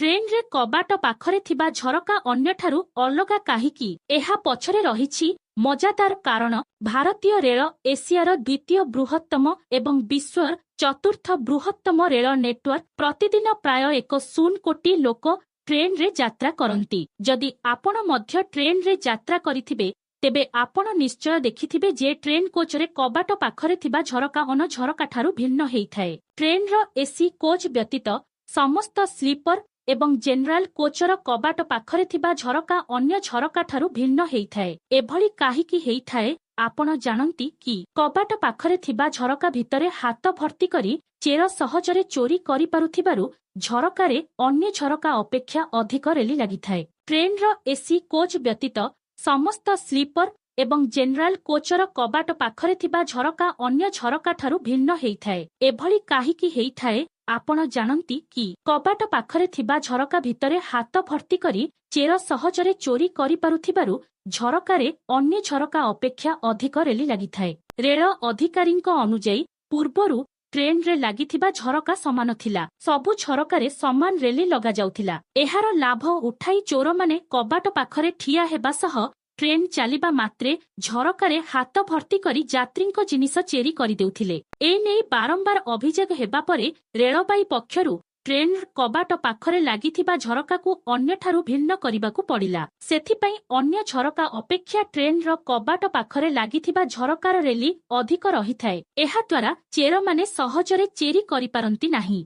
Train रे कबाट पाखरे थिबा झरका अन्यठारु अलगा काहीकि एहा पछरे रहिछि मजादार कारण। भारतीय रेल एशियार द्वितीय बृहत्तम एवं विश्वर चतुर्थ बृहत्तम रेल नेटवर्क। प्रतिदिन प्राय 1 कोटी लोक ट्रेन रे यात्रा करंती। जदि आपण मध्य ट्रेन रे यात्रा करिथिबे तेबे आपण निश्चय देखिथिबे जे ट्रेन कोच रे कबाट पाखरे थिबा झरका अन झरका ठारु भिन्न हेइथाए। ट्रेन रो एसी कोच व्यतीत समस्त स्लीपर एवं जेनराल कोचर कबाट पाखरे थिबा झरका अन्य झरका ठारु भिन्न हेइथाए। एभली काहीकि हेइथाए आपण जानंती कि कबाट पाखरे थिबा झरका भितरे हाथ भर्ती करी चेर सहजरे चोरी करि पारुथिबारु झरकारे अन्य झरका अपेक्षा अधिक रेली लागिथाए। ट्रेन रो एसी कोच व्यतीत समस्त स्लीपर एवं जेनराल कोचर कबाट पाखरे थिबा झरका अन्य झरका ठारु भिन्न हेइथाए। एभली काहीकि हेइथाए आपण जानंती कि कबाट पाखरे थिबा झरका भितरे हाथ भर्ती करी चेर सहजरे चोरी करि पारुथिबारु झरकारे अन्य झरका अपेक्षा अधिक रेली लागिथाए। रेल अधिकारींक अनुଯାयी पूर्वरु ट्रेन रे लागिथिबा झरका समान थिला। सबु झरकारे समान रेली लगा जाउथिला। एहार लाभ उठाई चोर माने कबाट पाखरे ठिया हेबा सह ट्रेन चलिबा मात्रे झरकारे हाथ भर्ती करी यात्रींक जिनिस चेरी करि देउथिले। ए नेई बारंबार अभियोग हेबा परे रेलबाई पक्षरु ट्रेन कबाट पाखरे लागिथिबा झरकाकू अन्यठारु भिन्न करिबाकू पड़िला। सेथिपई अन्य झरका अपेक्षा ट्रेन रो कबाट पाखरे लागिथिबा झरकार रेली अधिक रहिथाए। एहा द्वारा चेर माने सहजरे चेरी करि पारंती नाही।